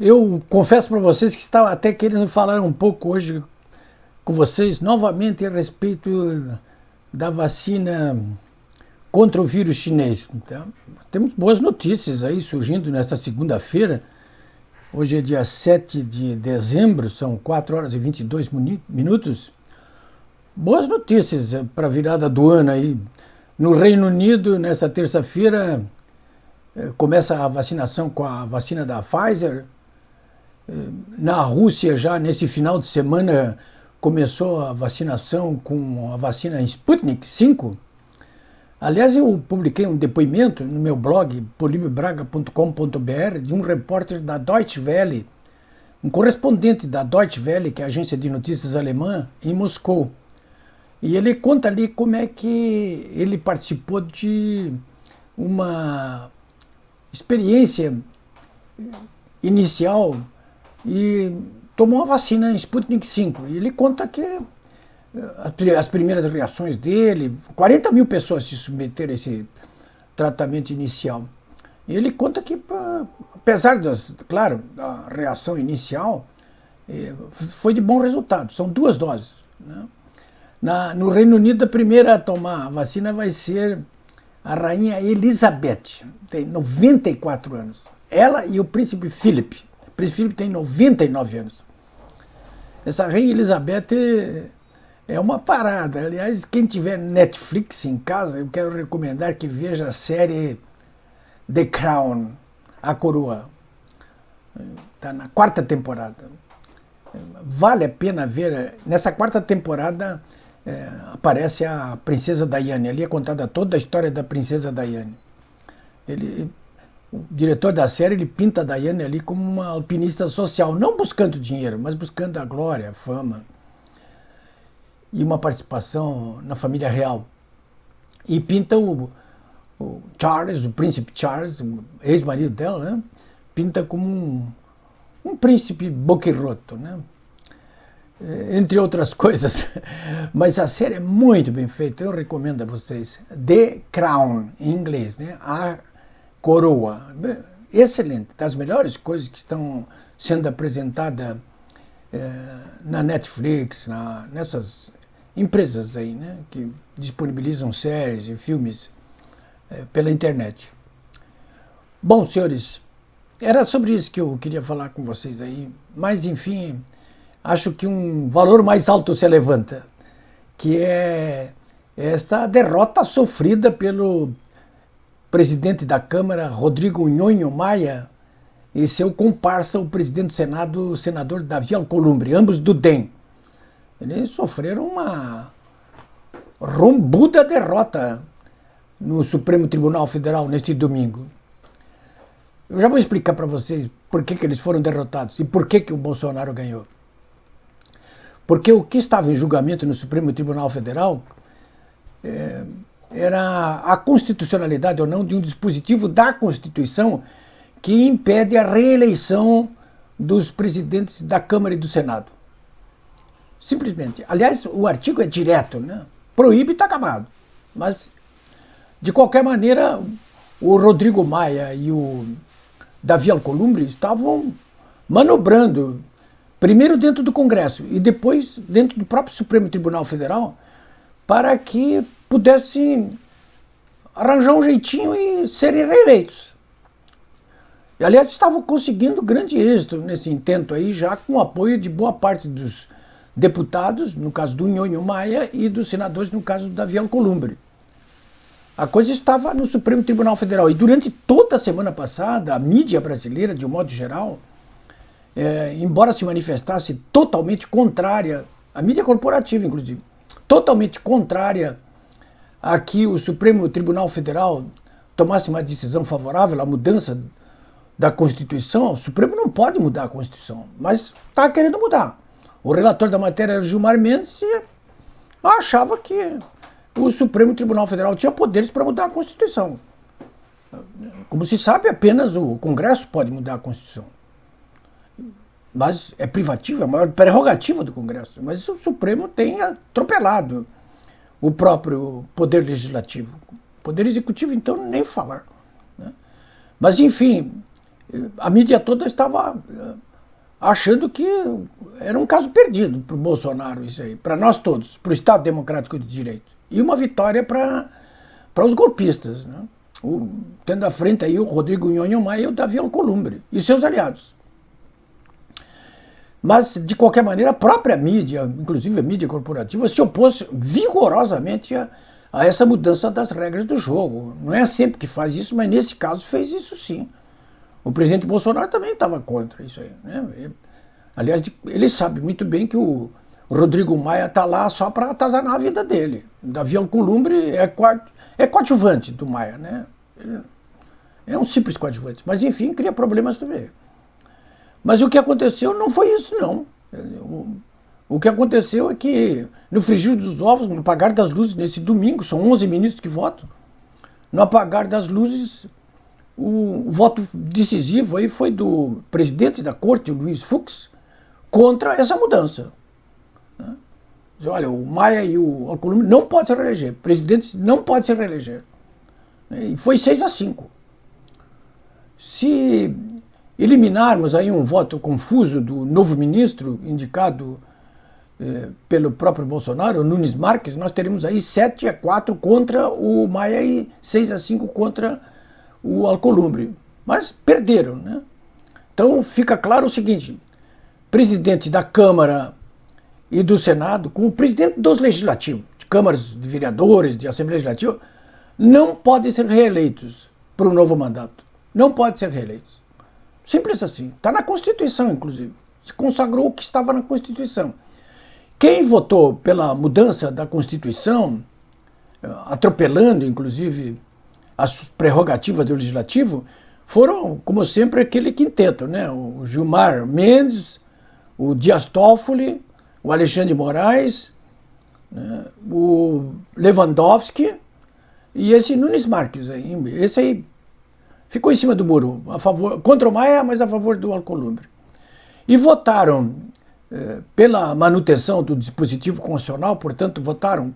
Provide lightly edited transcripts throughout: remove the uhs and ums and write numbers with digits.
Eu confesso para vocês que estava até querendo falar um pouco hoje com vocês novamente a respeito da vacina contra o vírus chinês. Então, temos boas notícias aí surgindo nesta segunda-feira. Hoje é dia 7 de dezembro, são 4 horas e 22 minutos. Boas notícias para a virada do ano aí. No Reino Unido, nessa terça-feira, começa a vacinação com a vacina da Pfizer. Na Rússia, já nesse final de semana, começou a vacinação com a vacina Sputnik V. Aliás, eu publiquei um depoimento no meu blog, polibiobraga.com.br, de um repórter da Deutsche Welle, um correspondente da Deutsche Welle, que é a agência de notícias alemã, em Moscou. E ele conta ali como é que ele participou de uma experiência inicial e tomou a vacina Sputnik V. E ele conta que as primeiras reações dele, 40 mil pessoas se submeteram a esse tratamento inicial. E ele conta que, apesar claro, da reação inicial, foi de bom resultado. São 2 doses, né? No Reino Unido, a primeira a tomar a vacina vai ser a rainha Elizabeth, tem 94 anos. Ela e o príncipe Philip. O príncipe Philip tem 99 anos. Essa rainha Elizabeth é uma parada. Aliás, quem tiver Netflix em casa, eu quero recomendar que veja a série The Crown, A Coroa. Está na 4ª temporada. Vale a pena ver. Nessa 4ª temporada aparece a princesa Diana. Ali é contada toda a história da princesa Diana. O diretor da série ele pinta a Diana ali como uma alpinista social, não buscando dinheiro, mas buscando a glória, a fama e uma participação na família real. E pinta o Charles, o príncipe Charles, o ex-marido dela, né? Pinta como um príncipe boquirroto, né? Entre outras coisas. Mas a série é muito bem feita, eu recomendo a vocês. The Crown, em inglês, né? A Coroa. Excelente, das melhores coisas que estão sendo apresentadas na Netflix, nessas empresas aí, né? Que disponibilizam séries e filmes pela internet. Bom, senhores, era sobre isso que eu queria falar com vocês aí. Mas, enfim, acho que um valor mais alto se levanta, que é esta derrota sofrida pelo presidente da Câmara, Rodrigo Nhonho Maia, e seu comparsa, o presidente do Senado, o senador Davi Alcolumbre, ambos do DEM. Eles sofreram uma rombuda derrota no Supremo Tribunal Federal neste domingo. Eu já vou explicar para vocês por que eles foram derrotados e por que o Bolsonaro ganhou. Porque o que estava em julgamento no Supremo Tribunal Federal era a constitucionalidade ou não de um dispositivo da Constituição que impede a reeleição dos presidentes da Câmara e do Senado. Simplesmente. Aliás, o artigo é direto, né? Proíbe e está acabado. Mas, de qualquer maneira, o Rodrigo Maia e o Davi Alcolumbre estavam manobrando, primeiro dentro do Congresso e depois dentro do próprio Supremo Tribunal Federal, para que pudessem arranjar um jeitinho e serem reeleitos. E, aliás, estavam conseguindo grande êxito nesse intento aí, já com o apoio de boa parte dos deputados, no caso do Nhonho Maia, e dos senadores, no caso do Davi Alcolumbre. A coisa estava no Supremo Tribunal Federal. E durante toda a semana passada, a mídia brasileira, de um modo geral, embora se manifestasse totalmente contrária, a mídia corporativa, inclusive, totalmente contrária a que o Supremo Tribunal Federal tomasse uma decisão favorável à mudança da Constituição. O Supremo não pode mudar a Constituição, mas está querendo mudar. O relator da matéria era Gilmar Mendes e achava que o Supremo Tribunal Federal tinha poderes para mudar a Constituição. Como se sabe, apenas o Congresso pode mudar a Constituição. Mas é privativo, é a maior prerrogativa do Congresso. Mas o Supremo tem atropelado o próprio Poder Legislativo. O Poder Executivo, então, nem falar, né? Mas, enfim, a mídia toda estava achando que era um caso perdido para o Bolsonaro, isso aí, para nós todos, para o Estado Democrático de Direito. E uma vitória para os golpistas, né? Tendo à frente aí o Rodrigo Nhonho Maia e o Davi Alcolumbre e seus aliados. Mas, de qualquer maneira, a própria mídia, inclusive a mídia corporativa, se opôs vigorosamente a essa mudança das regras do jogo. Não é sempre que faz isso, mas nesse caso fez isso sim. O presidente Bolsonaro também estava contra isso aí, né? Aliás, ele sabe muito bem que o Rodrigo Maia está lá só para atazanar a vida dele. O Davi Alcolumbre é coadjuvante do Maia, né? Ele é um simples coadjuvante, mas enfim, cria problemas também. Mas o que aconteceu não foi isso, não. O que aconteceu é que, no frigir dos ovos, no apagar das luzes, nesse domingo, são 11 ministros que votam, no apagar das luzes, o voto decisivo aí foi do presidente da corte, o Luiz Fux, contra essa mudança. Olha, o Maia e o Alcolumbre não podem se reeleger, presidentes não podem se reeleger. E foi 6-5. Se eliminarmos aí um voto confuso do novo ministro indicado pelo próprio Bolsonaro, o Nunes Marques, nós teremos aí 7-4 contra o Maia e 6-5 contra o Alcolumbre. Mas perderam, né? Então fica claro o seguinte: presidente da Câmara e do Senado, como presidente dos legislativos, de câmaras de vereadores, de Assembleia Legislativa, não podem ser reeleitos para um novo mandato. Não podem ser reeleitos. Simples assim. Está na Constituição, inclusive. Se consagrou o que estava na Constituição. Quem votou pela mudança da Constituição, atropelando, inclusive, as prerrogativas do Legislativo, foram, como sempre, aquele quinteto, né? O Gilmar Mendes, o Dias Toffoli, o Alexandre de Moraes, né? O Lewandowski e esse Nunes Marques. Esse aí ficou em cima do muro, a favor, contra o Maia, mas a favor do Alcolumbre. E votaram pela manutenção do dispositivo constitucional, portanto, votaram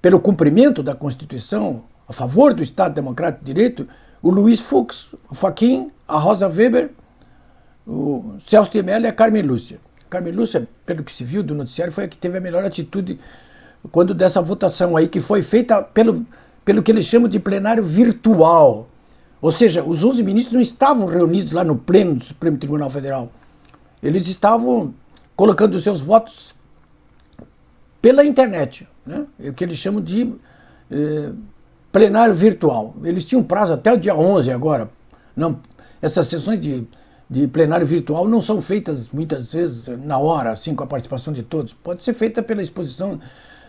pelo cumprimento da Constituição, a favor do Estado Democrático de Direito, o Luiz Fux, o Fachin, a Rosa Weber, o Celso de Mello e a Carmen Lúcia. Carmen Lúcia, pelo que se viu do noticiário, foi a que teve a melhor atitude quando dessa votação aí, que foi feita pelo que eles chamam de plenário virtual. Ou seja, os 11 ministros não estavam reunidos lá no pleno do Supremo Tribunal Federal. Eles estavam colocando os seus votos pela internet, né? É o que eles chamam de plenário virtual. Eles tinham prazo até o dia 11 agora. Não, essas sessões de plenário virtual não são feitas muitas vezes na hora, assim, com a participação de todos. Pode ser feita pela exposição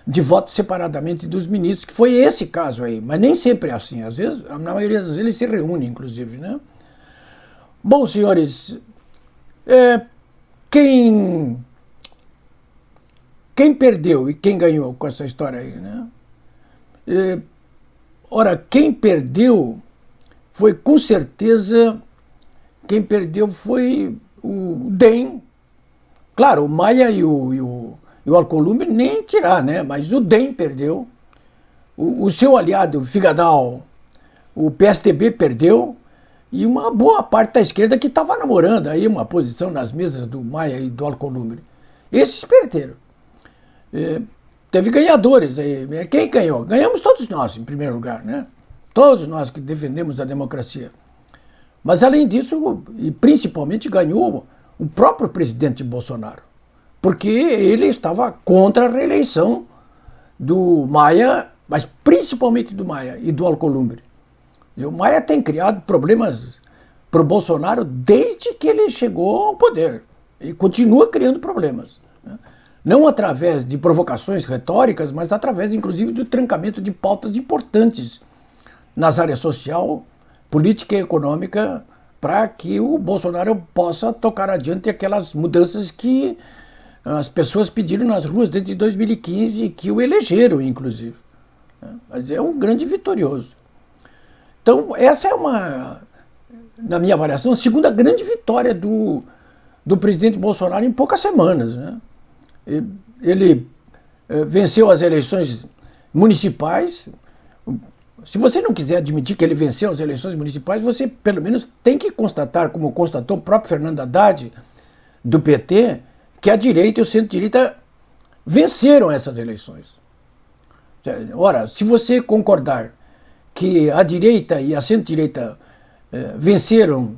de votos separadamente dos ministros, que foi esse caso aí, mas nem sempre é assim. Às vezes, na maioria das vezes, eles se reúnem, inclusive, né? Bom, senhores, quem perdeu e quem ganhou com essa história aí, né? Ora, quem perdeu foi, com certeza, quem perdeu foi o DEM. Claro, o Maia e o Alcolumbre nem tirar, né? Mas o DEM perdeu. O seu aliado, o Figadahl, o PSDB perdeu. E uma boa parte da esquerda que estava namorando aí uma posição nas mesas do Maia e do Alcolumbre. Esses perderam. Teve ganhadores aí. Quem ganhou? Ganhamos todos nós, em primeiro lugar, né? Todos nós que defendemos a democracia. Mas, além disso, e principalmente ganhou o próprio presidente Bolsonaro, porque ele estava contra a reeleição do Maia, mas principalmente do Maia e do Alcolumbre. O Maia tem criado problemas para o Bolsonaro desde que ele chegou ao poder. E continua criando problemas, né? Não através de provocações retóricas, mas através, inclusive, do trancamento de pautas importantes nas áreas social, política e econômica, para que o Bolsonaro possa tocar adiante aquelas mudanças que as pessoas pediram nas ruas desde 2015, que o elegeram, inclusive. Mas é um grande vitorioso. Então, essa é na minha avaliação, a segunda grande vitória do presidente Bolsonaro em poucas semanas, né? Ele venceu as eleições municipais, Se você não quiser admitir que ele venceu as eleições municipais, você pelo menos tem que constatar, como constatou o próprio Fernando Haddad, do PT, que a direita e o centro-direita venceram essas eleições. Ora, se você concordar que a direita e a centro-direita venceram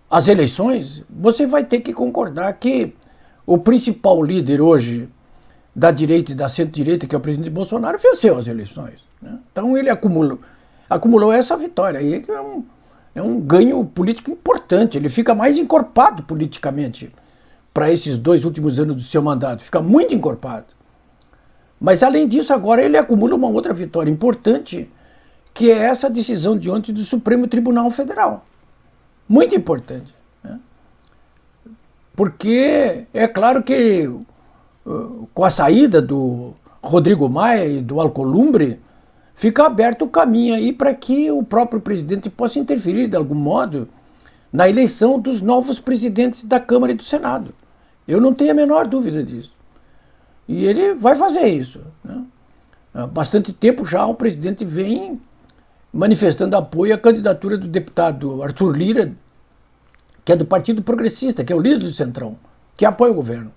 as eleições, você vai ter que concordar que o principal líder hoje da direita e da centro-direita, que é o presidente Bolsonaro, venceu as eleições, né? Então ele acumulou essa vitória aí, que é um ganho político importante. Ele fica mais encorpado politicamente para esses 2 últimos anos do seu mandato, fica muito encorpado. Mas além disso, agora ele acumula uma outra vitória importante, que é essa decisão de ontem do Supremo Tribunal Federal. Muito importante, né? Porque é claro que com a saída do Rodrigo Maia e do Alcolumbre, fica aberto o caminho aí para que o próprio presidente possa interferir de algum modo na eleição dos novos presidentes da Câmara e do Senado. Eu não tenho a menor dúvida disso. E ele vai fazer isso, né? Há bastante tempo já o presidente vem manifestando apoio à candidatura do deputado Arthur Lira, que é do Partido Progressista, que é o líder do Centrão, que apoia o governo.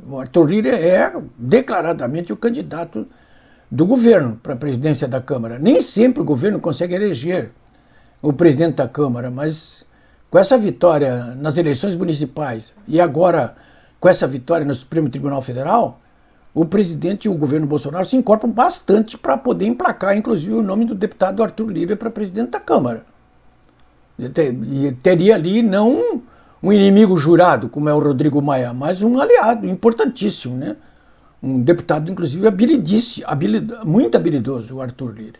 O Arthur Lira é declaradamente o candidato do governo para a presidência da Câmara. Nem sempre o governo consegue eleger o presidente da Câmara, mas com essa vitória nas eleições municipais e agora com essa vitória no Supremo Tribunal Federal, o presidente e o governo Bolsonaro se incorporam bastante para poder emplacar, inclusive, o nome do deputado Arthur Lira para presidente da Câmara. E teria ali não um inimigo jurado, como é o Rodrigo Maia, mas um aliado importantíssimo, né? Um deputado, inclusive, muito habilidoso, o Arthur Lira.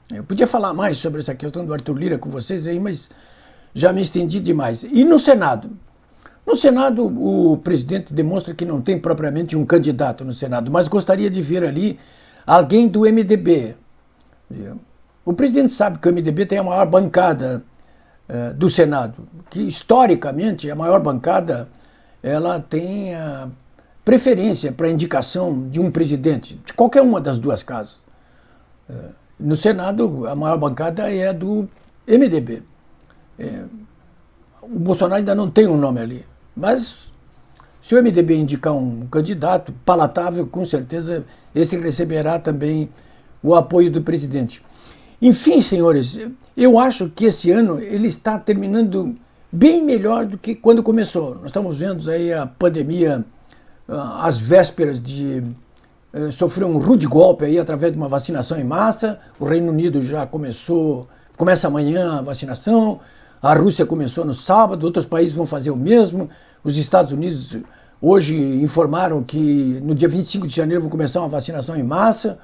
Eu podia falar mais sobre essa questão do Arthur Lira com vocês aí, mas já me estendi demais. E no Senado? No Senado, o presidente demonstra que não tem propriamente um candidato no Senado, mas gostaria de ver ali alguém do MDB. O presidente sabe que o MDB tem a maior bancada do Senado, que historicamente a maior bancada ela tem a preferência para a indicação de um presidente, de qualquer uma das duas casas. No Senado, a maior bancada é do MDB. O Bolsonaro ainda não tem um nome ali, mas se o MDB indicar um candidato palatável, com certeza esse receberá também o apoio do presidente. Enfim, senhores, eu acho que esse ano ele está terminando bem melhor do que quando começou. Nós estamos vendo aí a pandemia às vésperas de sofrer um rude golpe aí através de uma vacinação em massa. O Reino Unido já começa amanhã a vacinação. A Rússia começou no sábado, outros países vão fazer o mesmo. Os Estados Unidos hoje informaram que no dia 25 de janeiro vão começar uma vacinação em massa.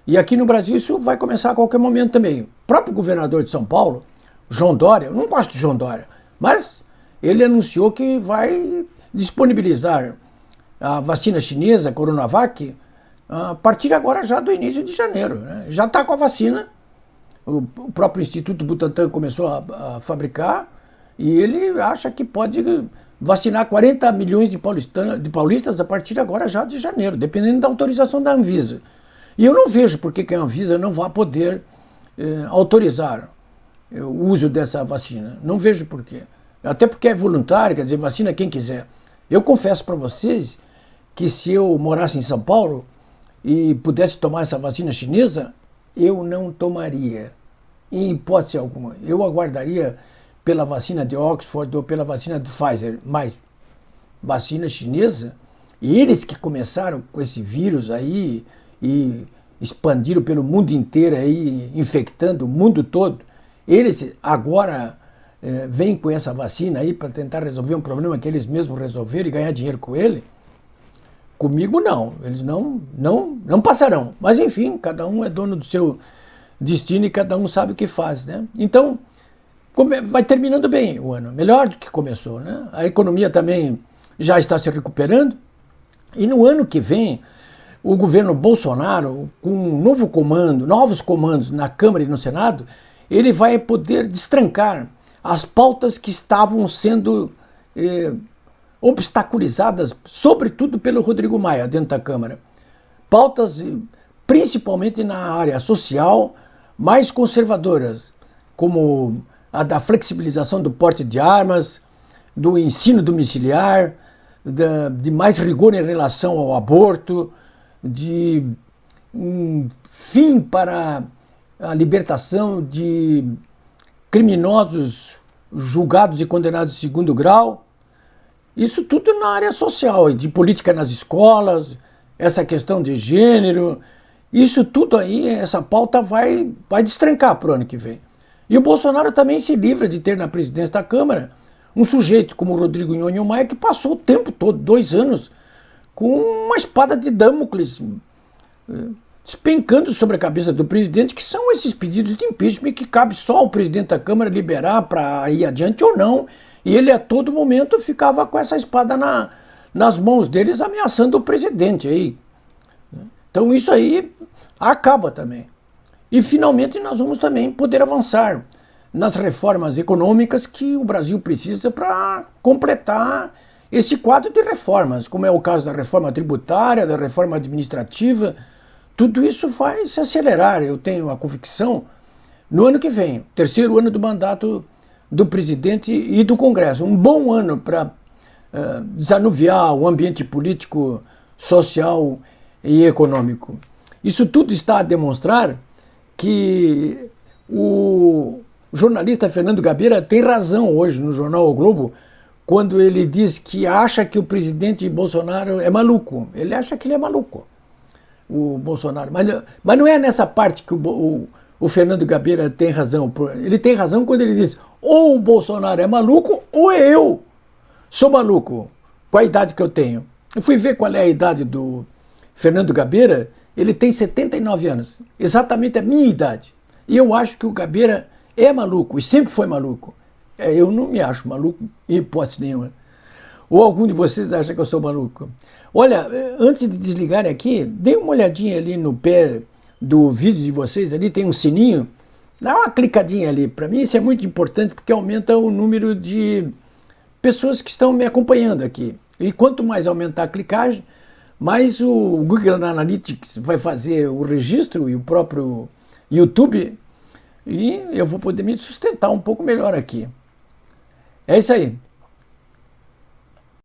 E aqui no Brasil isso vai começar a qualquer momento também. O próprio governador de São Paulo, João Dória, eu não gosto de João Dória, mas ele anunciou que vai disponibilizar a vacina chinesa, a Coronavac, a partir agora já do início de janeiro, né? Já está com a vacina, o próprio Instituto Butantan começou a fabricar e ele acha que pode vacinar 40 milhões de paulistas a partir agora já de janeiro, dependendo da autorização da Anvisa. E eu não vejo por que a Anvisa não vai poder autorizar o uso dessa vacina. Não vejo por quê. Até porque é voluntário, quer dizer, vacina quem quiser. Eu confesso para vocês que se eu morasse em São Paulo e pudesse tomar essa vacina chinesa, eu não tomaria, em hipótese alguma. Eu aguardaria pela vacina de Oxford ou pela vacina de Pfizer, mas vacina chinesa, eles que começaram com esse vírus aí e expandiram pelo mundo inteiro aí, infectando o mundo todo, eles agora vêm com essa vacina aí para tentar resolver um problema que eles mesmos resolveram e ganhar dinheiro com ele. Comigo não, eles não passarão. Mas enfim, cada um é dono do seu destino e cada um sabe o que faz, né? Então, vai terminando bem o ano, melhor do que começou, né? A economia também já está se recuperando e no ano que vem o governo Bolsonaro, com um novo comando, novos comandos na Câmara e no Senado, ele vai poder destrancar as pautas que estavam sendo obstaculizadas, sobretudo pelo Rodrigo Maia, dentro da Câmara. Pautas principalmente na área social, mais conservadoras, como a da flexibilização do porte de armas, do ensino domiciliar, de mais rigor em relação ao aborto, de um fim para a libertação de criminosos julgados e condenados de segundo grau. Isso tudo na área social, de política nas escolas, essa questão de gênero, isso tudo aí, essa pauta vai destrancar para o ano que vem. E o Bolsonaro também se livra de ter na presidência da Câmara um sujeito como o Rodrigo Nhonho Maia, que passou o tempo todo, 2 anos, com uma espada de Damocles despencando sobre a cabeça do presidente, que são esses pedidos de impeachment que cabe só ao presidente da Câmara liberar para ir adiante ou não. E ele a todo momento ficava com essa espada nas mãos deles, ameaçando o presidente aí. Então isso aí acaba também. E finalmente nós vamos também poder avançar nas reformas econômicas que o Brasil precisa para completar esse quadro de reformas, como é o caso da reforma tributária, da reforma administrativa. Tudo isso vai se acelerar, eu tenho a convicção, no ano que vem, terceiro ano do mandato do presidente e do Congresso. Um bom ano para desanuviar o ambiente político, social e econômico. Isso tudo está a demonstrar que o jornalista Fernando Gabeira tem razão hoje no jornal O Globo, quando ele diz que acha que o presidente Bolsonaro é maluco. Ele acha que ele é maluco, o Bolsonaro. Mas não é nessa parte que o Fernando Gabeira tem razão. Ele tem razão quando ele diz ou o Bolsonaro é maluco ou eu sou maluco, com a idade que eu tenho. Eu fui ver qual é a idade do Fernando Gabeira, ele tem 79 anos, exatamente a minha idade. E eu acho que o Gabeira é maluco, e sempre foi maluco. Eu não me acho maluco, em hipótese nenhuma. Ou algum de vocês acha que eu sou maluco? Olha, antes de desligarem aqui, dê uma olhadinha ali no pé do vídeo de vocês, ali tem um sininho, dá uma clicadinha ali. Para mim isso é muito importante porque aumenta o número de pessoas que estão me acompanhando aqui. E quanto mais aumentar a clicagem, mais o Google Analytics vai fazer o registro e o próprio YouTube, e eu vou poder me sustentar um pouco melhor aqui. É isso aí.